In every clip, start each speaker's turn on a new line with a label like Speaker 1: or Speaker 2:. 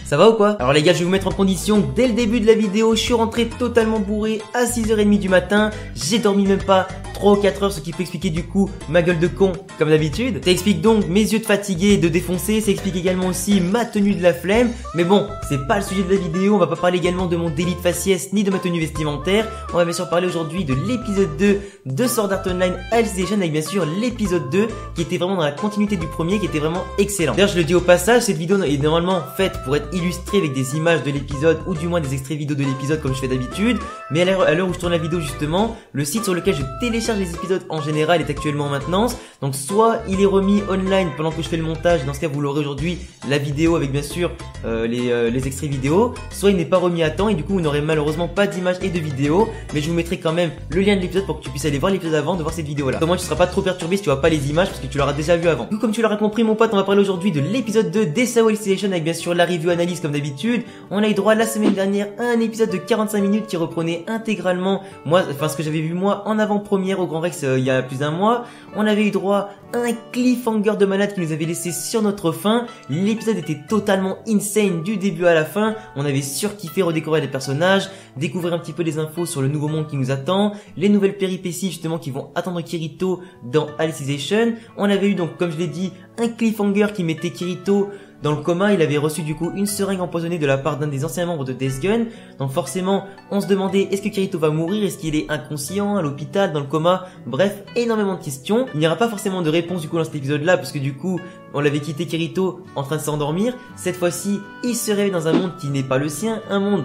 Speaker 1: Ça va ou quoi? Alors les gars, je vais vous mettre en condition dès le début de la vidéo. Je suis rentré totalement bourré à 6h30 du matin. J'ai dormi même pas 3 ou 4 heures, ce qui peut expliquer du coup ma gueule de con comme d'habitude. Ça explique donc mes yeux de fatigué et de défoncé. Ça explique également aussi ma tenue de la flemme. Mais bon, c'est pas le sujet de la vidéo. On va pas parler également de mon délit de faciès ni de ma tenue vestimentaire. On va bien sûr parler aujourd'hui de l'épisode 2 de Sword Art Online Alicization, avec bien sûr l'épisode 2 qui était vraiment dans la continuité du premier, qui était vraiment excellent. D'ailleurs, je le dis au passage, cette vidéo est normalement faite pour être illustrée avec des images de l'épisode ou du moins des extraits vidéo de l'épisode comme je fais d'habitude. Mais à l'heure où je tourne la vidéo justement, le site sur lequel je télécharge les épisodes en général est actuellement en maintenance. Donc soit il est remis online pendant que je fais le montage, dans ce cas vous l'aurez aujourd'hui la vidéo avec bien sûr les extraits vidéo, soit il n'est pas remis à temps et du coup vous n'aurez malheureusement pas d'image et de vidéo, mais je vous mettrai quand même le lien de l'épisode pour que tu puisses aller voir l'épisode avant de voir cette vidéo là. Au moins tu seras pas trop perturbé si tu vois pas les images parce que tu l'auras déjà vu avant. Du coup, comme tu l'auras compris mon pote, on va parler aujourd'hui de l'épisode 2 d'SAO Alicization avec bien sûr la review analyse comme d'habitude. On a eu droit la semaine dernière à un épisode de 45 minutes qui reprenait intégralement ce que j'avais vu moi en avant-première au Grand Rex il y a plus d'un mois. On avait eu droit à un cliffhanger de malade qui nous avait laissé sur notre fin. L'épisode était totalement insane du début à la fin. On avait surkiffé redécorer les personnages, découvrir un petit peu les infos sur le nouveau monde qui nous attend, les nouvelles péripéties justement qui vont attendre Kirito dans Alicization. On avait eu donc, comme je l'ai dit, un cliffhanger qui mettait Kirito dans le coma. Il avait reçu du coup une seringue empoisonnée de la part d'un des anciens membres de Death Gun. Donc forcément, on se demandait est-ce que Kirito va mourir, est-ce qu'il est inconscient, à l'hôpital, dans le coma. Bref, énormément de questions. Il n'y aura pas forcément de réponse du coup dans cet épisode-là parce que du coup, on l'avait quitté Kirito en train de s'endormir. Cette fois-ci, il se réveille dans un monde qui n'est pas le sien, un monde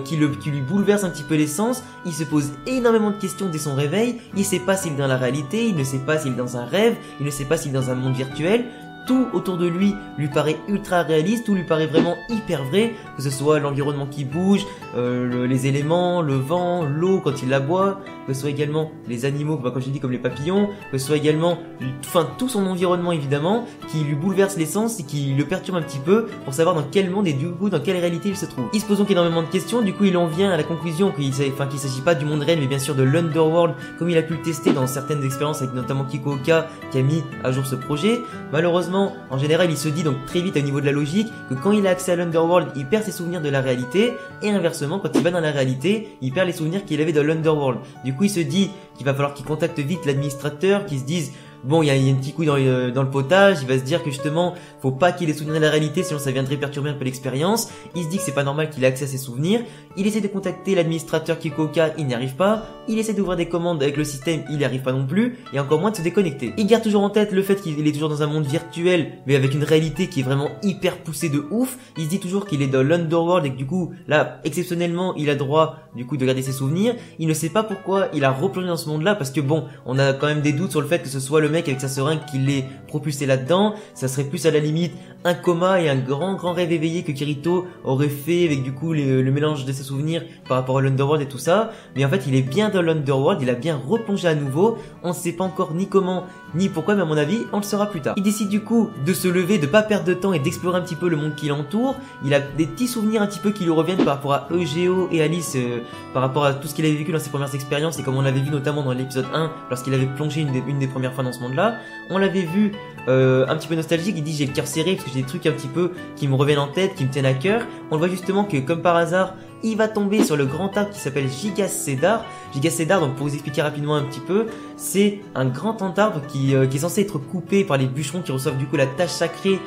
Speaker 1: qui lui bouleverse un petit peu l'essence. Il se pose énormément de questions dès son réveil. Il sait pas s'il est dans la réalité, il ne sait pas s'il est dans un rêve, il ne sait pas s'il est dans un monde virtuel. Tout autour de lui paraît ultra réaliste, tout lui paraît vraiment hyper vrai, que ce soit l'environnement qui bouge, les éléments, le vent, l'eau quand il la boit, que ce soit également les animaux, comme j'ai dit, comme les papillons, que ce soit également, tout son environnement évidemment, qui lui bouleverse l'essence et qui le perturbe un petit peu pour savoir dans quel monde et du coup dans quelle réalité il se trouve. Il se pose donc énormément de questions, du coup il en vient à la conclusion qu'il s'agit pas du monde réel mais bien sûr de l'Underworld comme il a pu le tester dans certaines expériences avec notamment Kikooka qui a mis à jour ce projet. Malheureusement, en général, il se dit donc très vite au niveau de la logique que quand il a accès à l'Underworld, il perd ses souvenirs de la réalité et inversement, quand il va dans la réalité, il perd les souvenirs qu'il avait de l'Underworld. Du coup, il se dit qu'il va falloir qu'il contacte vite l'administrateur, qu'il se dise bon, il y a un petit coup dans le potage, il va se dire que justement, faut pas qu'il ait souvenir de la réalité, sinon ça viendrait perturber un peu l'expérience. Il se dit que c'est pas normal qu'il ait accès à ses souvenirs. Il essaie de contacter l'administrateur Kikooka, il n'y arrive pas. Il essaie d'ouvrir des commandes avec le système, il n'y arrive pas non plus. Et encore moins de se déconnecter. Il garde toujours en tête le fait qu'il est toujours dans un monde virtuel, mais avec une réalité qui est vraiment hyper poussée de ouf. Il se dit toujours qu'il est dans l'Underworld et que du coup, là, exceptionnellement, il a droit, du coup, de garder ses souvenirs. Il ne sait pas pourquoi il a replongé dans ce monde-là, parce que bon, on a quand même des doutes sur le fait que ce soit le mec avec sa seringue qui l'ait propulsé là-dedans. Ça serait plus à la limite un coma et un grand rêve éveillé que Kirito aurait fait avec du coup le mélange de ses souvenirs par rapport à l'Underworld et tout ça. Mais en fait il est bien dans l'Underworld, il a bien replongé à nouveau. On ne sait pas encore ni comment ni pourquoi, mais à mon avis on le saura plus tard. Il décide du coup de se lever, de pas perdre de temps et d'explorer un petit peu le monde qui l'entoure. Il a des petits souvenirs un petit peu qui lui reviennent par rapport à Eugeo et Alice, par rapport à tout ce qu'il avait vécu dans ses premières expériences et comme on l'avait vu notamment dans l'épisode 1 lorsqu'il avait plongé une des premières fois dans ce monde là. On l'avait vu un petit peu nostalgique, il dit j'ai le cœur serré parce que j'ai des trucs un petit peu qui me reviennent en tête, qui me tiennent à cœur. On le voit justement que comme par hasard, il va tomber sur le grand arbre qui s'appelle Gigas Cedar. Gigas Cedar, donc pour vous expliquer rapidement un petit peu, c'est un grand arbre qui est censé être coupé par les bûcherons qui reçoivent du coup la tâche sacrée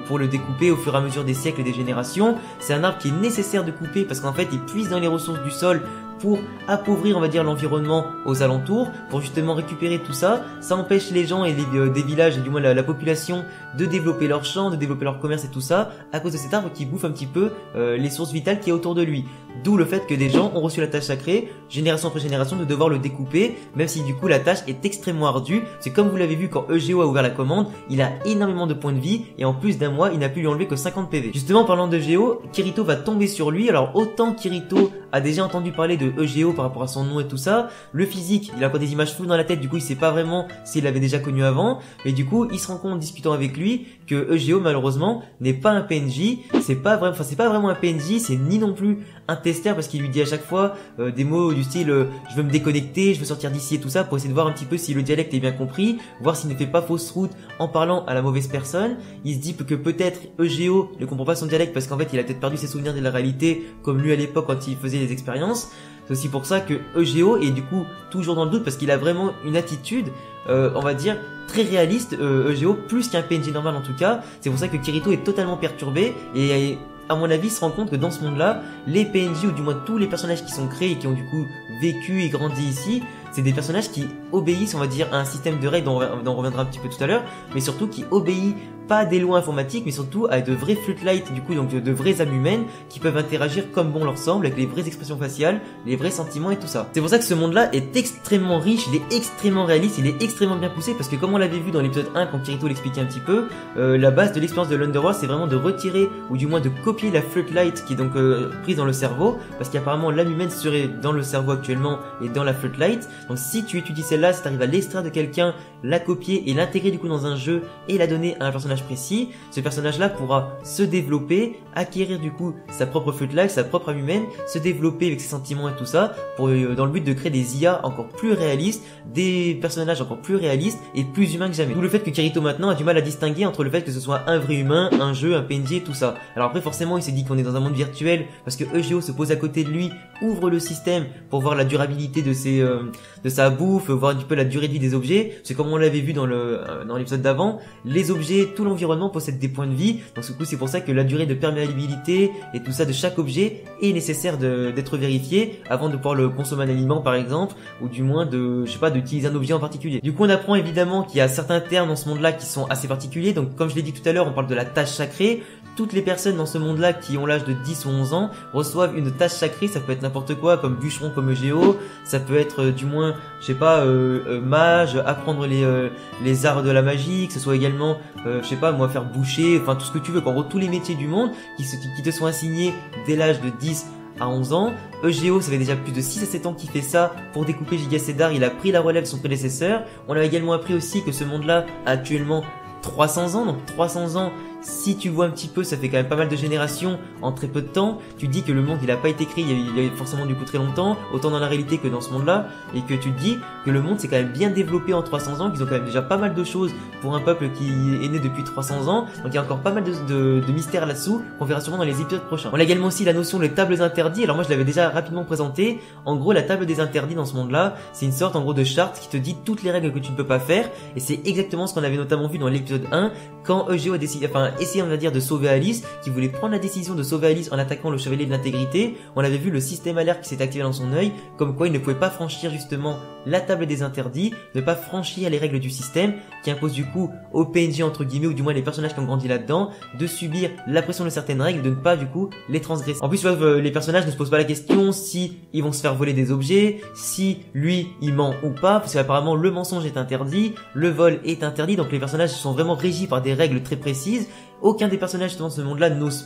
Speaker 1: pour le découper au fur et à mesure des siècles et des générations. C'est un arbre qui est nécessaire de couper parce qu'en fait il puise dans les ressources du sol pour appauvrir on va dire l'environnement aux alentours, pour justement récupérer tout ça. Ça empêche les gens et des villages et du moins la population de développer leurs champs, de développer leur commerce et tout ça à cause de cet arbre qui bouffe un petit peu les sources vitales qui est autour de lui. D'où le fait que des gens ont reçu la tâche sacrée, génération après génération, de devoir le découper, même si du coup la tâche est extrêmement ardue. C'est comme vous l'avez vu quand Eugeo a ouvert la commande, il a énormément de points de vie et en plus d'un mois il n'a pu lui enlever que 50 PV. Justement parlant d'Eugeo, Kirito va tomber sur lui. Alors autant Kirito a déjà entendu parler de Eugeo par rapport à son nom et tout ça, le physique, il a encore des images floues dans la tête, du coup il sait pas vraiment s'il l'avait déjà connu avant, mais du coup il se rend compte en discutant avec lui que EGO malheureusement n'est pas un PNJ, c'est pas vraiment un PNJ, c'est ni non plus un testeur parce qu'il lui dit à chaque fois des mots du style je veux me déconnecter, je veux sortir d'ici et tout ça pour essayer de voir un petit peu si le dialecte est bien compris, voir s'il ne fait pas fausse route en parlant à la mauvaise personne. Il se dit que peut-être EGO ne comprend pas son dialecte parce qu'en fait il a peut-être perdu ses souvenirs de la réalité comme lui à l'époque quand il faisait les expériences. C'est aussi pour ça que EGO est du coup toujours dans le doute parce qu'il a vraiment une attitude on va dire très réaliste, EGO, plus qu'un PNJ normal en tout cas. C'est pour ça que Kirito est totalement perturbé et à mon avis, il se rend compte que dans ce monde-là, les PNJ ou du moins tous les personnages qui sont créés et qui ont du coup vécu et grandi ici, c'est des personnages qui obéissent, on va dire, à un système de règles dont on reviendra un petit peu tout à l'heure, mais surtout qui obéissent pas à des lois informatiques, mais surtout à de vrais floodlights, du coup, donc de vraies âmes humaines qui peuvent interagir comme bon leur semble, avec les vraies expressions faciales, les vrais sentiments et tout ça. C'est pour ça que ce monde-là est extrêmement riche, il est extrêmement réaliste, il est extrêmement bien poussé, parce que comme on l'avait vu dans l'épisode 1, quand Kirito l'expliquait un petit peu, la base de l'expérience de l'Underworld, c'est vraiment de retirer, ou du moins de copier la floodlight qui est donc prise dans le cerveau, parce qu'apparemment l'âme humaine serait dans le cerveau actuellement et dans la floodlight. Donc si tu étudies celle-là, si tu arrives à l'extraire de quelqu'un, la copier et l'intégrer du coup dans un jeu et la donner à un personnage précis, ce personnage-là pourra se développer, acquérir du coup sa propre floodlight, sa propre âme humaine, se développer avec ses sentiments et tout ça, pour dans le but de créer des IA encore plus réalistes, des personnages encore plus réalistes et plus humains que jamais. D'où le fait que Kirito maintenant a du mal à distinguer entre le fait que ce soit un vrai humain, un jeu, un PNJ et tout ça. Alors après forcément il s'est dit qu'on est dans un monde virtuel parce que EGO se pose à côté de lui, ouvre le système pour voir la durabilité de sa bouffe, voir un petit peu la durée de vie des objets. C'est comme on l'avait vu dans l'épisode d'avant, les objets, tout l'environnement possède des points de vie. Donc du coup c'est pour ça que la durée de perméabilité et tout ça de chaque objet est nécessaire d'être vérifié avant de pouvoir le consommer un aliment par exemple, ou du moins d'utiliser un objet en particulier. Du coup on apprend évidemment qu'il y a certains termes dans ce monde là qui sont assez particuliers. Donc comme je l'ai dit tout à l'heure, on parle de la tâche sacrée. Toutes les personnes dans ce monde-là qui ont l'âge de 10 ou 11 ans reçoivent une tâche sacrée. Ça peut être n'importe quoi, comme bûcheron, comme EGO. Ça peut être du moins, mage, apprendre les arts de la magie, que ce soit également, faire boucher, enfin tout ce que tu veux. En gros, tous les métiers du monde qui te sont assignés dès l'âge de 10 à 11 ans. EGO, ça fait déjà plus de 6 à 7 ans qu'il fait ça pour découper Giga Cedar. Il a pris la relève de son prédécesseur. On a également appris aussi que ce monde-là a actuellement 300 ans. Donc 300 ans, si tu vois un petit peu, ça fait quand même pas mal de générations en très peu de temps. Tu te dis que le monde il a pas été créé il y a forcément du coup très longtemps, autant dans la réalité que dans ce monde-là, et que tu te dis que le monde s'est quand même bien développé en 300 ans, qu'ils ont quand même déjà pas mal de choses pour un peuple qui est né depuis 300 ans. Donc il y a encore pas mal de mystères là-dessous qu'on verra sûrement dans les épisodes prochains. On a également aussi la notion de tables interdits. Alors moi je l'avais déjà rapidement présenté. En gros la table des interdits dans ce monde-là, c'est une sorte en gros de charte qui te dit toutes les règles que tu ne peux pas faire, et c'est exactement ce qu'on avait notamment vu dans l'épisode 1 quand EGO a décidé, essayé on va dire de sauver Alice, qui voulait prendre la décision de sauver Alice en attaquant le chevalier de l'intégrité. On avait vu le système alerte qui s'est activé dans son œil, comme quoi il ne pouvait pas franchir justement la table des interdits, ne pas franchir les règles du système, qui impose du coup aux PNJ entre guillemets, ou du moins les personnages qui ont grandi là-dedans, de subir la pression de certaines règles, de ne pas du coup les transgresser. En plus les personnages ne se posent pas la question si ils vont se faire voler des objets, si lui il ment ou pas, parce qu'apparemment le mensonge est interdit, le vol est interdit, donc les personnages sont vraiment régis par des règles très précises. Aucun des personnages dans ce monde-là n'ose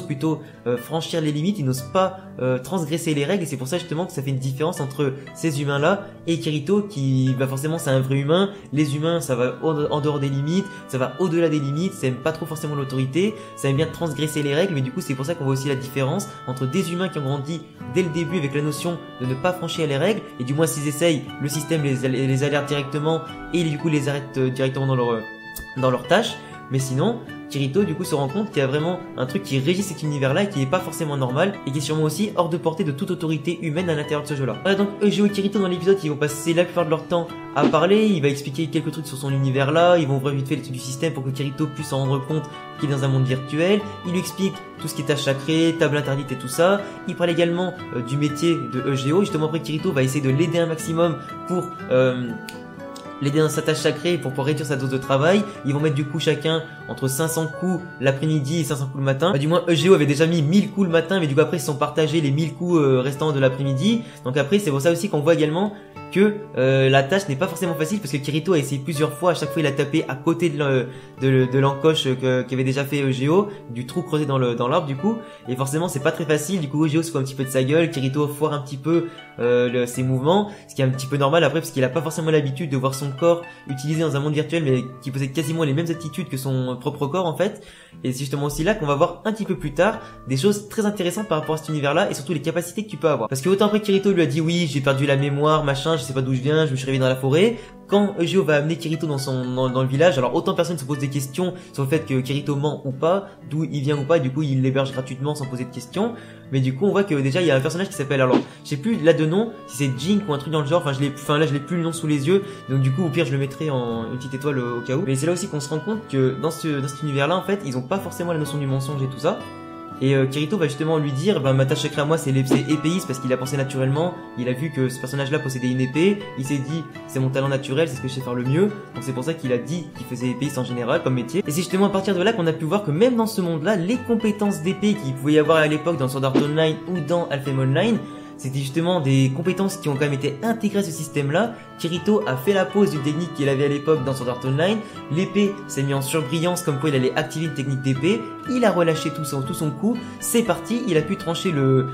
Speaker 1: plutôt franchir les limites, ils n'osent pas transgresser les règles, et c'est pour ça justement que ça fait une différence entre ces humains-là et Kirito qui, forcément c'est un vrai humain. Les humains ça va en dehors des limites, ça va au-delà des limites, ça aime pas trop forcément l'autorité, ça aime bien transgresser les règles, mais du coup c'est pour ça qu'on voit aussi la différence entre des humains qui ont grandi dès le début avec la notion de ne pas franchir les règles, et du moins s'ils essayent, le système les alerte directement et du coup les arrête directement dans leur tâche. Mais sinon, Kirito du coup se rend compte qu'il y a vraiment un truc qui régit cet univers-là et qui n'est pas forcément normal, et qui est sûrement aussi hors de portée de toute autorité humaine à l'intérieur de ce jeu-là. Voilà, donc EGO et Kirito dans l'épisode, ils vont passer la plupart de leur temps à parler. Il va expliquer quelques trucs sur son univers-là, ils vont voir vite fait les trucs du système pour que Kirito puisse s'en rendre compte qu'il est dans un monde virtuel. Il lui explique tout ce qui est tâche sacrée, table interdite et tout ça. Il parle également du métier de EGO. Justement après, Kirito va essayer de l'aider un maximum pour l'aider dans sa tâche sacrée pour pouvoir réduire sa dose de travail. Ils vont mettre du coup chacun entre 500 coups l'après-midi et 500 coups le matin. Du moins EGO avait déjà mis 1000 coups le matin, mais du coup après ils se sont partagés les 1000 coups restants de l'après-midi. Donc après c'est pour ça aussi qu'on voit également que la tâche n'est pas forcément facile parce que Kirito a essayé plusieurs fois, à chaque fois il a tapé à côté de l'encoche qu'avait déjà fait Geo, du trou creusé dans l'arbre du coup, et forcément c'est pas très facile, du coup Geo se fout un petit peu de sa gueule, Kirito foire un petit peu ses mouvements, ce qui est un petit peu normal après parce qu'il a pas forcément l'habitude de voir son corps utilisé dans un monde virtuel mais qui possède quasiment les mêmes attitudes que son propre corps en fait, et c'est justement aussi là qu'on va voir un petit peu plus tard des choses très intéressantes par rapport à cet univers là et surtout les capacités que tu peux avoir. Parce que autant après Kirito lui a dit oui j'ai perdu la mémoire machin, je sais pas d'où je viens, je me suis réveillé dans la forêt, quand Geo va amener Kirito dans le village, alors autant personne se pose des questions sur le fait que Kirito ment ou pas, d'où il vient ou pas, et du coup il l'héberge gratuitement sans poser de questions, mais du coup on voit que déjà il y a un personnage qui s'appelle, alors je sais plus là de nom, si c'est Jink ou un truc dans le genre, là je l'ai plus le nom sous les yeux, donc du coup au pire je le mettrai en une petite étoile au cas où, mais c'est là aussi qu'on se rend compte que dans cet univers là en fait ils ont pas forcément la notion du mensonge et tout ça. Et Kirito va justement lui dire, ma tâche secrète à moi c'est épéiste, parce qu'il a pensé naturellement, il a vu que ce personnage là possédait une épée, il s'est dit c'est mon talent naturel, c'est ce que je sais faire le mieux, donc c'est pour ça qu'il a dit qu'il faisait épéiste en général comme métier. Et c'est justement à partir de là qu'on a pu voir que même dans ce monde là, les compétences d'épée qu'il pouvait y avoir à l'époque dans Sword Art Online ou dans Alpha Online, c'était justement des compétences qui ont quand même été intégrées à ce système-là. Kirito a fait la pause d'une technique qu'il avait à l'époque dans Sword Art Online. L'épée s'est mis en surbrillance comme quoi il allait activer une technique d'épée. Il a relâché tout son coup. C'est parti. Il a pu trancher le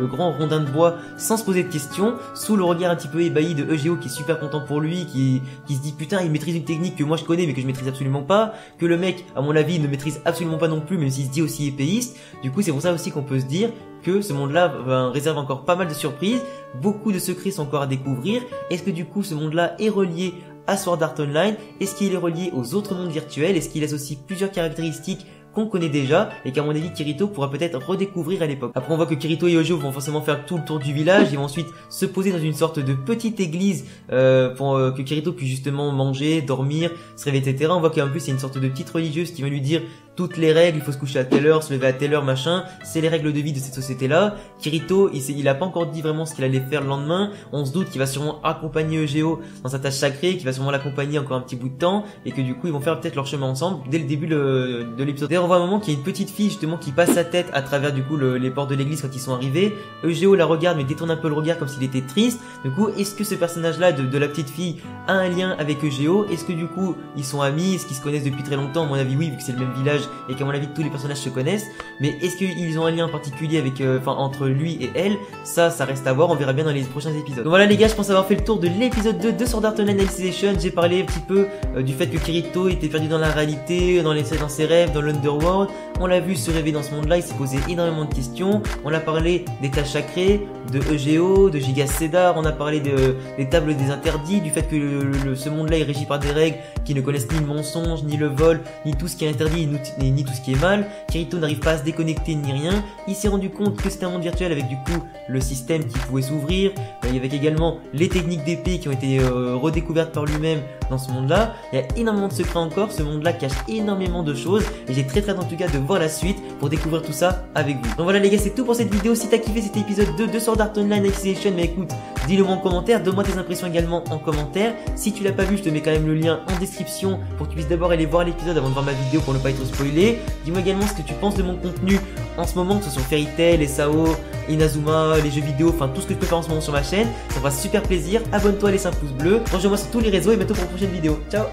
Speaker 1: grand rondin de bois sans se poser de questions, sous le regard un petit peu ébahi de Geo qui est super content pour lui, qui se dit putain il maîtrise une technique que moi je connais mais que je maîtrise absolument pas, que le mec à mon avis ne maîtrise absolument pas non plus même s'il se dit aussi épéiste. Du coup c'est pour ça aussi qu'on peut se dire que ce monde-là réserve encore pas mal de surprises, beaucoup de secrets sont encore à découvrir. Est-ce que du coup ce monde-là est relié à Sword Art Online? Est-ce qu'il est relié aux autres mondes virtuels? Est-ce qu'il laisse aussi plusieurs caractéristiques qu'on connaît déjà et qu'à mon avis Kirito pourra peut-être redécouvrir à l'époque. Après on voit que Kirito et Geo vont forcément faire tout le tour du village, ils vont ensuite se poser dans une sorte de petite église pour que Kirito puisse justement manger, dormir, se réveiller etc. On voit qu'en plus il y a une sorte de petite religieuse qui va lui dire toutes les règles, il faut se coucher à telle heure, se lever à telle heure, machin, c'est les règles de vie de cette société-là. Kirito, il a pas encore dit vraiment ce qu'il allait faire le lendemain, on se doute qu'il va sûrement accompagner Geo dans sa tâche sacrée, qu'il va sûrement l'accompagner encore un petit bout de temps, et que du coup ils vont faire peut-être leur chemin ensemble dès le début de l'épisode. D'ailleurs on voit un moment qu'il y a une petite fille justement qui passe sa tête à travers du coup les portes de l'église quand ils sont arrivés, Geo la regarde mais détourne un peu le regard comme s'il était triste. Du coup est-ce que ce personnage-là de la petite fille a un lien avec Geo? Est-ce que du coup ils sont amis? Est-ce qu'ils se connaissent depuis très longtemps? À mon avis oui, vu que c'est le même village et qu'à mon avis tous les personnages se connaissent, mais est-ce qu'ils ont un lien particulier avec, entre lui et elle? Ça reste à voir, on verra bien dans les prochains épisodes. Donc voilà les gars, je pense avoir fait le tour de l'épisode 2 de Sword Art Online Alicization. J'ai parlé un petit peu du fait que Kirito était perdu dans la réalité, dans ses rêves, dans l'Underworld. On l'a vu se réveiller dans ce monde-là, il s'est posé énormément de questions. On a parlé des tâches sacrées, de Geo, de Giga Cedar, on a parlé des tables des interdits, du fait que ce monde-là est régi par des règles qui ne connaissent ni le mensonge, ni le vol, ni tout ce qui est interdit, ni tout ce qui est mal. Kirito n'arrive pas à se déconnecter ni rien. Il s'est rendu compte que c'était un monde virtuel avec du coup le système qui pouvait s'ouvrir. Il y avait également les techniques d'épée qui ont été redécouvertes par lui-même dans ce monde-là. Il y a énormément de secrets encore. Ce monde-là cache énormément de choses et j'ai très hâte en tout cas de voir la suite pour découvrir tout ça avec vous. Donc voilà les gars, c'est tout pour cette vidéo. Si t'as kiffé cet épisode 2 de Sword Art Online Alicization, mais écoute, dis-le moi en commentaire, donne-moi tes impressions également en commentaire. Si tu l'as pas vu, je te mets quand même le lien en description pour que tu puisses d'abord aller voir l'épisode avant de voir ma vidéo pour ne pas être spoilé. Dis-moi également ce que tu penses de mon contenu en ce moment, que ce soit Fairy Tail, SAO, Inazuma, les jeux vidéo, enfin tout ce que je peux faire en ce moment sur ma chaîne. Ça me fera super plaisir. Abonne-toi, laisse un pouce bleu. Rejoins-moi sur tous les réseaux et bientôt pour une prochaine vidéo. Ciao!